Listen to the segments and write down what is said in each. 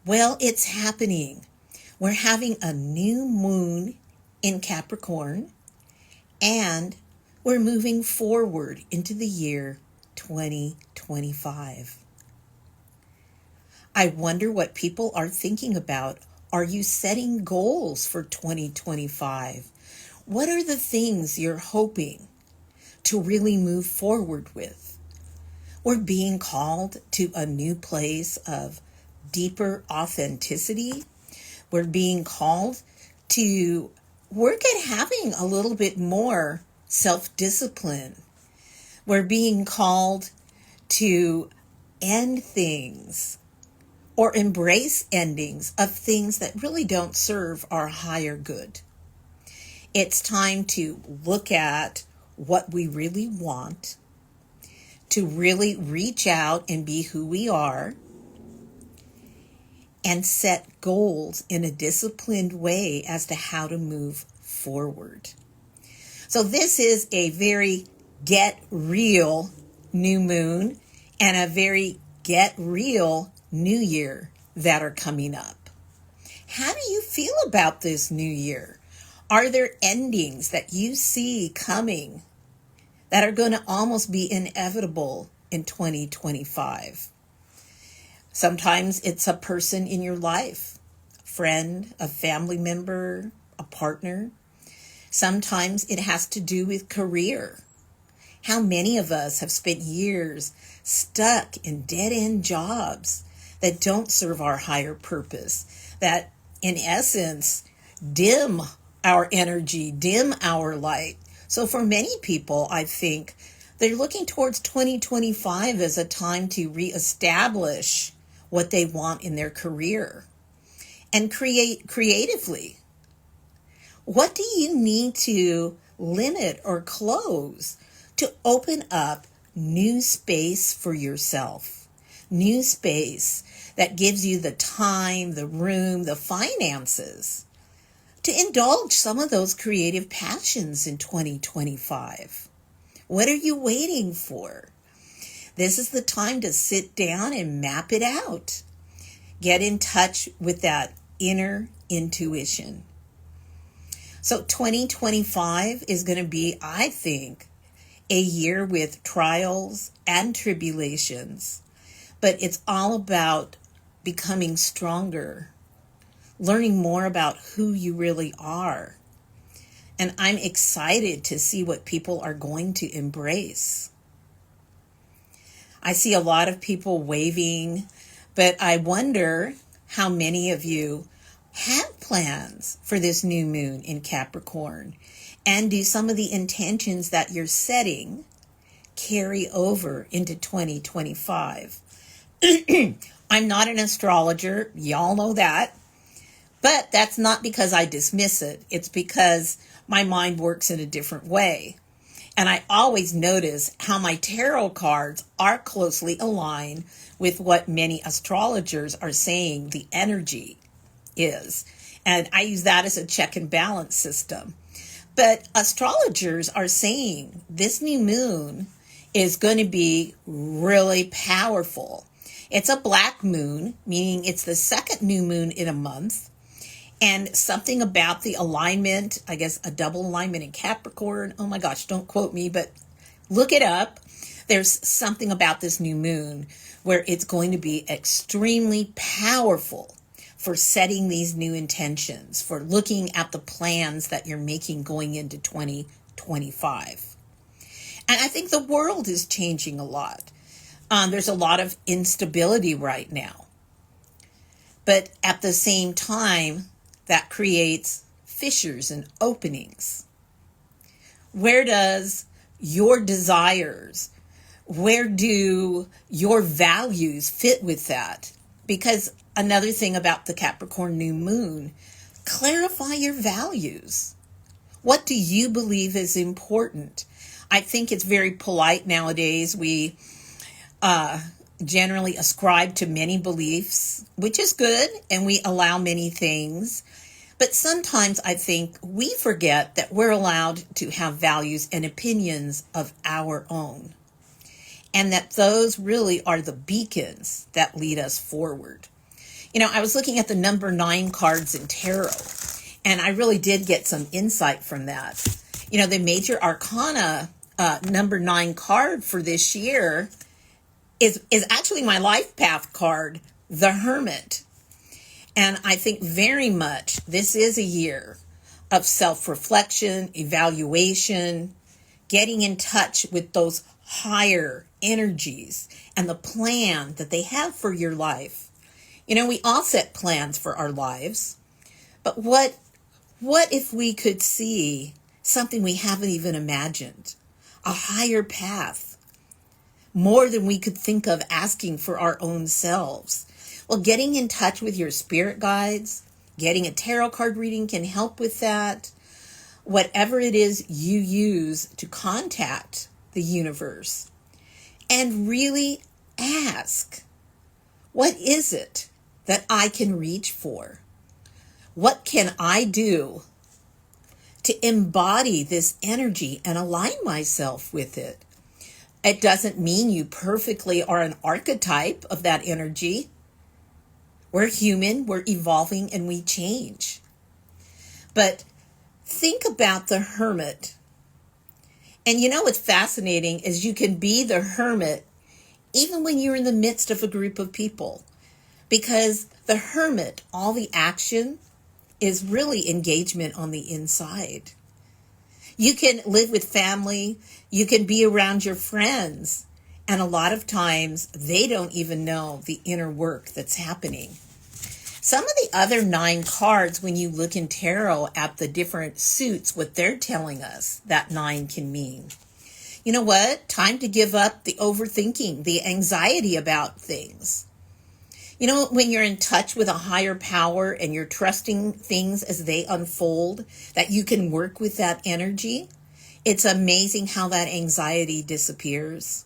Well, it's happening. We're having a new moon in Capricorn, and we're moving forward into the year 2025. I wonder what people are thinking about. Are you setting goals for 2025? What are the things you're hoping to really move forward with? We're being called to a new place of deeper authenticity. We're being called to work at having a little bit more self-discipline. We're being called to end things or embrace endings of things that really don't serve our higher good. It's time to look at what we really want, to really reach out and be who we are, and set goals in a disciplined way as to how to move forward. So this is a very get real new moon and a very get real new year that are coming up. How do you feel about this new year? Are there endings that you see coming that are going to almost be inevitable in 2025? Sometimes it's a person in your life, a friend, a family member, a partner. Sometimes it has to do with career. How many of us have spent years stuck in dead-end jobs that don't serve our higher purpose, that in essence dim our energy, dim our light? So for many people, I think they're looking towards 2025 as a time to reestablish what they want in their career and create creatively. What do you need to limit or close to open up new space for yourself? New space that gives you the time, the room, the finances to indulge some of those creative passions in 2025. What are you waiting for? This is the time to sit down and map it out. Get in touch with that inner intuition. So 2025 is going to be, I think, a year with trials and tribulations, but it's all about becoming stronger, learning more about who you really are. And I'm excited to see what people are going to embrace. I see a lot of people waving, but I wonder how many of you have plans for this new moon in Capricorn, and do some of the intentions that you're setting carry over into 2025? I'm not an astrologer, y'all know that, but that's not because I dismiss it. It's because my mind works in a different way. And I always notice how my tarot cards are closely aligned with what many astrologers are saying the energy is. And I use that as a check and balance system. But astrologers are saying this new moon is going to be really powerful. It's a black moon, meaning it's the second new moon in a month. And something about the alignment, I guess a double alignment in Capricorn. Oh my gosh, don't quote me, but look it up. There's something about this new moon where it's going to be extremely powerful for setting these new intentions, for looking at the plans that you're making going into 2025. And I think the world is changing a lot. There's a lot of instability right now. But at the same time, that creates fissures and openings. Where does your desires, where do your values fit with that? Because another thing about the Capricorn new moon, clarify your values. What do you believe is important? I think it's very polite nowadays. We generally ascribe to many beliefs, which is good, and we allow many things. But sometimes I think we forget that we're allowed to have values and opinions of our own, and that those really are the beacons that lead us forward. I was looking at the number 9 cards in tarot, and I really did get some insight from that. The major arcana number 9 card for this year is actually my life path card, the Hermit. And I think very much this is a year of self-reflection, evaluation, getting in touch with those higher energies and the plan that they have for your life. We all set plans for our lives, but what if we could see something we haven't even imagined? A higher path, more than we could think of asking for our own selves. Well, getting in touch with your spirit guides, getting a tarot card reading can help with that. Whatever it is you use to contact the universe, and really ask, what is it that I can reach for? What can I do to embody this energy and align myself with it? It doesn't mean you perfectly are an archetype of that energy. We're human, we're evolving, and we change. But think about the Hermit. And what's fascinating is you can be the Hermit even when you're in the midst of a group of people. Because the Hermit, all the action is really engagement on the inside. You can live with family, you can be around your friends, and a lot of times they don't even know the inner work that's happening. Some of the other 9 cards, when you look in tarot at the different suits, what they're telling us that 9 can mean. You know what? Time to give up the overthinking, the anxiety about things. When you're in touch with a higher power and you're trusting things as they unfold, that you can work with that energy, it's amazing how that anxiety disappears.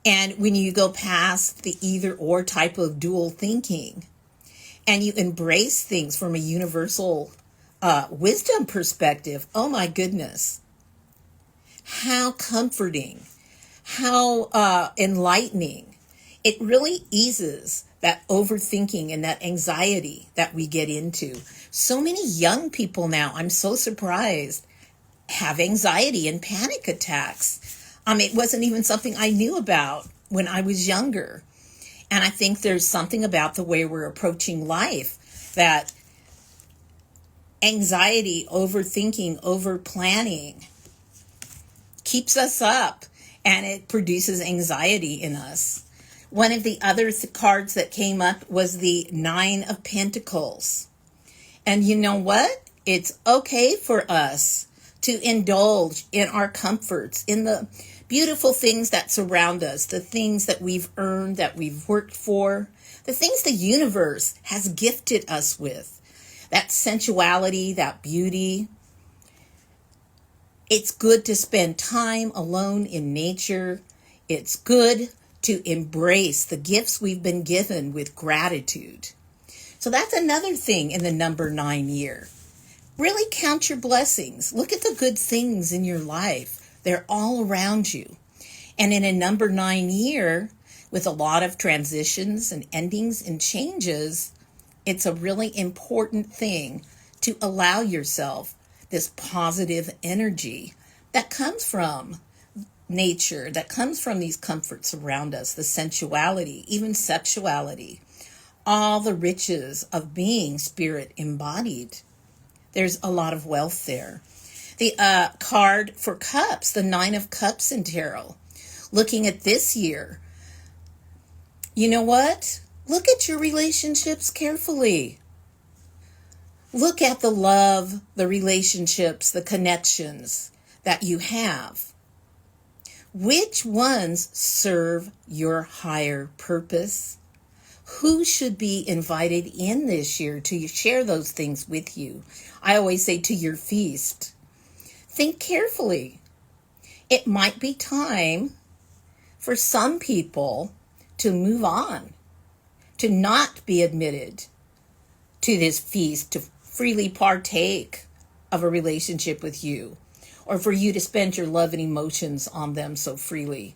And when you go past the either or type of dual thinking, and you embrace things from a universal wisdom perspective, oh my goodness. How comforting, how enlightening. It really eases that overthinking and that anxiety that we get into. So many young people now, I'm so surprised, have anxiety and panic attacks. It wasn't even something I knew about when I was younger. And I think there's something about the way we're approaching life that anxiety, overthinking, over-planning keeps us up, and it produces anxiety in us. One of the other cards that came up was the 9 of Pentacles. And you know what? It's okay for us to indulge in our comforts, in the beautiful things that surround us, the things that we've earned, that we've worked for, the things the universe has gifted us with, that sensuality, that beauty. It's good to spend time alone in nature. It's good to embrace the gifts we've been given with gratitude. So that's another thing in the number 9 year. Really count your blessings. Look at the good things in your life. They're all around you. And in a number 9 year, with a lot of transitions and endings and changes, it's a really important thing to allow yourself this positive energy that comes from nature, that comes from these comforts around us, the sensuality, even sexuality, all the riches of being spirit embodied. There's a lot of wealth there. The card for cups, the 9 of Cups in tarot. Looking at this year, you know what? Look at your relationships carefully. Look at the love, the relationships, the connections that you have. Which ones serve your higher purpose? Who should be invited in this year to share those things with you? I always say to your feast. Think carefully. It might be time for some people to move on, to not be admitted to this feast, to freely partake of a relationship with you, or for you to spend your love and emotions on them so freely.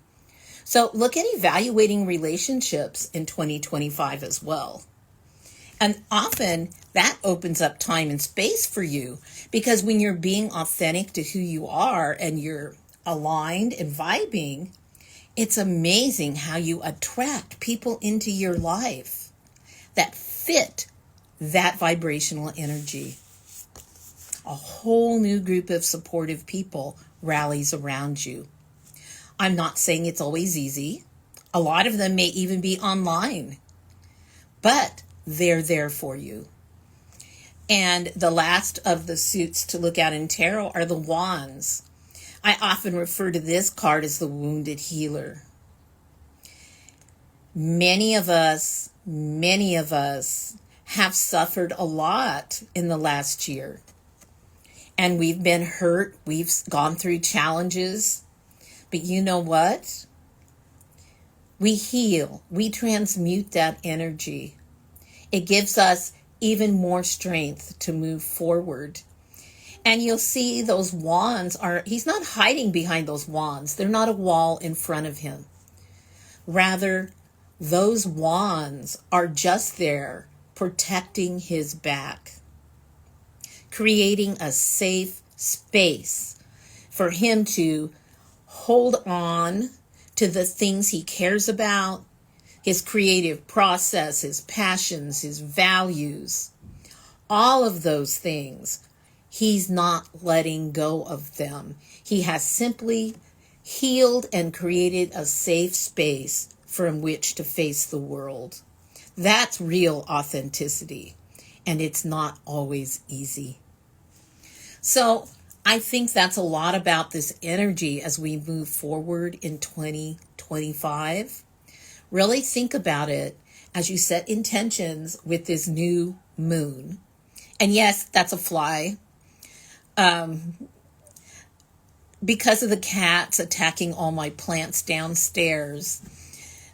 So look at evaluating relationships in 2025 as well. And often that opens up time and space for you, because when you're being authentic to who you are and you're aligned and vibing, it's amazing how you attract people into your life that fit that vibrational energy. A whole new group of supportive people rallies around you. I'm not saying it's always easy. A lot of them may even be online, but they're there for you. And the last of the suits to look at in tarot are the wands. I often refer to this card as the wounded healer. Many of us have suffered a lot in the last year. And we've been hurt. We've gone through challenges. But you know what? We heal. We transmute that energy. It gives us even more strength to move forward. And you'll see those wands he's not hiding behind those wands. They're not a wall in front of him. Rather, those wands are just there protecting his back, creating a safe space for him to hold on to the things he cares about, his creative process, his passions, his values, all of those things. He's not letting go of them. He has simply healed and created a safe space from which to face the world. That's real authenticity, and it's not always easy. So I think that's a lot about this energy as we move forward in 2025. Really think about it as you set intentions with this new moon. And yes, that's a fly. Because of the cats attacking all my plants downstairs,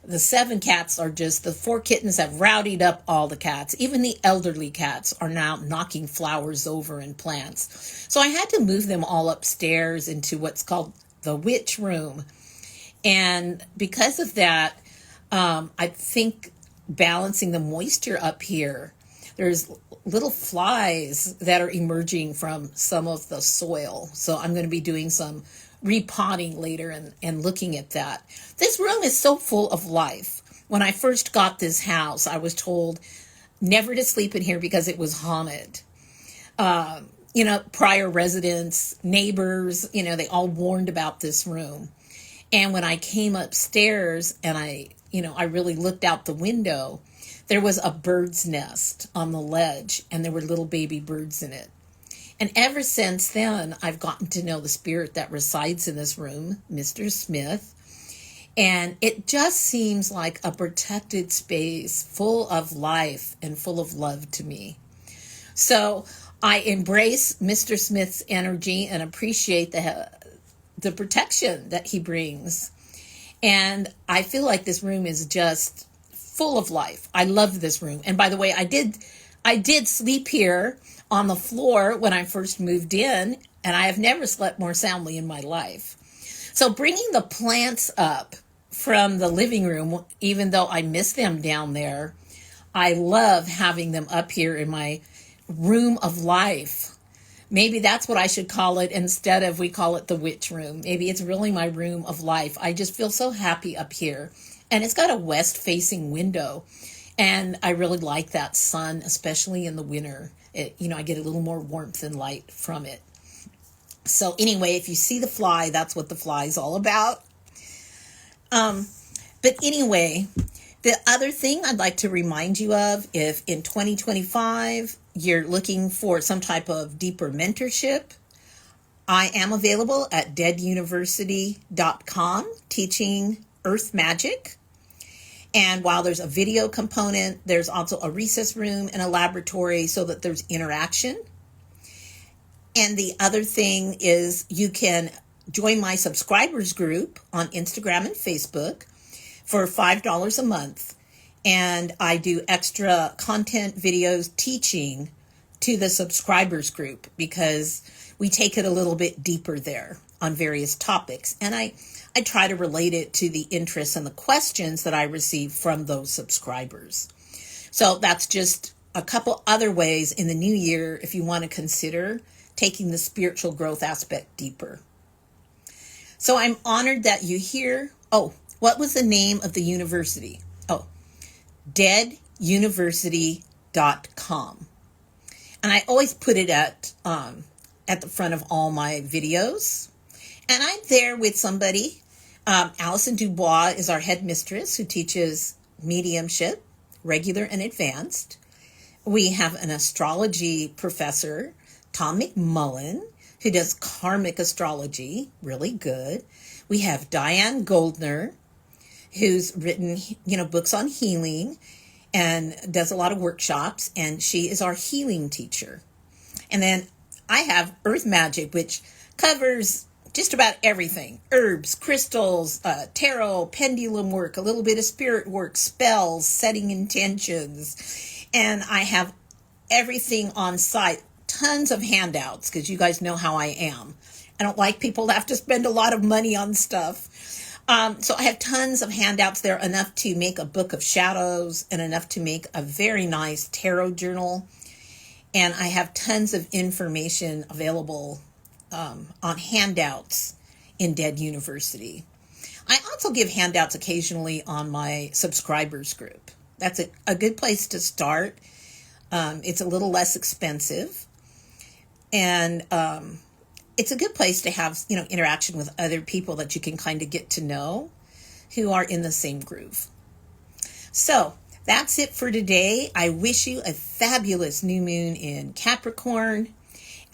the 7 cats the 4 kittens have rowdied up all the cats. Even the elderly cats are now knocking flowers over and plants. So I had to move them all upstairs into what's called the witch room. And because of that, I think balancing the moisture up here, there's little flies that are emerging from some of the soil. So I'm going to be doing some repotting later and looking at that. This room is so full of life. When I first got this house, I was told never to sleep in here because it was haunted. Prior residents, neighbors, they all warned about this room. And when I came upstairs and I really looked out the window, there was a bird's nest on the ledge and there were little baby birds in it. And ever since then, I've gotten to know the spirit that resides in this room, Mr. Smith. And it just seems like a protected space full of life and full of love to me. So I embrace Mr. Smith's energy and appreciate the protection that he brings. And I feel like this room is just full of life. I love this room. And by the way, I did sleep here on the floor when I first moved in, and I have never slept more soundly in my life. So bringing the plants up from the living room, even though I miss them down there, I love having them up here in my room of life. Maybe that's what I should call it instead of we call it the witch room. Maybe it's really my room of life. I just feel so happy up here. And it's got a west-facing window. And I really like that sun, especially in the winter. I get a little more warmth and light from it. So anyway, if you see the fly, that's what the fly is all about. But anyway, the other thing I'd like to remind you of, if in 2025 you're looking for some type of deeper mentorship, I am available at deaduniversity.com teaching earth magic. And while there's a video component, there's also a recess room and a laboratory so that there's interaction. And the other thing is you can join my subscribers group on Instagram and Facebook for $5 a month. And I do extra content videos teaching to the subscribers group because we take it a little bit deeper there on various topics. And I try to relate it to the interests and the questions that I receive from those subscribers. So that's just a couple other ways in the new year if you want to consider taking the spiritual growth aspect deeper. So I'm honored that you here. Oh, what was the name of the university? Oh, deaduniversity.com. And I always put it at the front of all my videos. And I'm there with somebody. Allison Dubois is our head mistress who teaches mediumship, regular and advanced. We have an astrology professor, Tom McMullen, who does karmic astrology, really good. We have Diane Goldner, who's written, books on healing and does a lot of workshops, and she is our healing teacher. And then I have Earth Magic, which covers just about everything: herbs, crystals, tarot, pendulum work, a little bit of spirit work, spells, setting intentions. And I have everything on site, tons of handouts, because you guys know how I am. I don't like people to have to spend a lot of money on stuff. So I have tons of handouts there, enough to make a book of shadows and enough to make a very nice tarot journal. And I have tons of information available on handouts in Dead University. I also give handouts occasionally on my subscribers group. That's a good place to start. It's a little less expensive. And it's a good place to have, interaction with other people that you can kind of get to know who are in the same groove. So that's it for today. I wish you a fabulous new moon in Capricorn.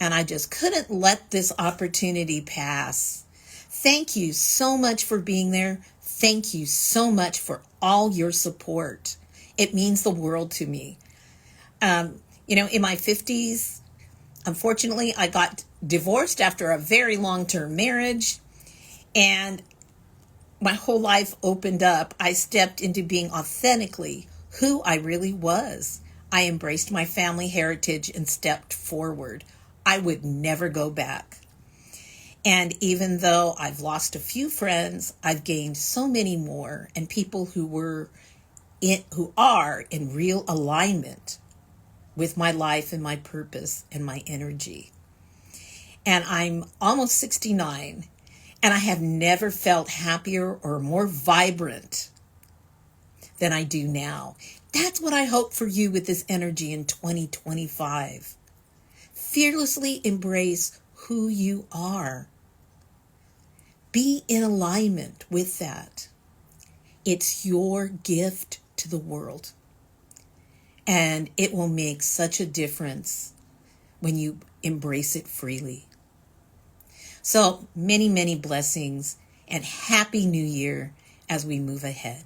And I just couldn't let this opportunity pass. Thank you so much for being there. Thank you so much for all your support. It means the world to me. In my 50s, unfortunately, I got divorced after a very long-term marriage, and my whole life opened up. I stepped into being authentically who I really was. I embraced my family heritage and stepped forward. I would never go back. And even though I've lost a few friends, I've gained so many more, and people who are in real alignment with my life and my purpose and my energy. And I'm almost 69, and I have never felt happier or more vibrant than I do now. That's what I hope for you with this energy in 2025. Fearlessly embrace who you are. Be in alignment with that. It's your gift to the world. And it will make such a difference when you embrace it freely. So many, many blessings and Happy New Year as we move ahead.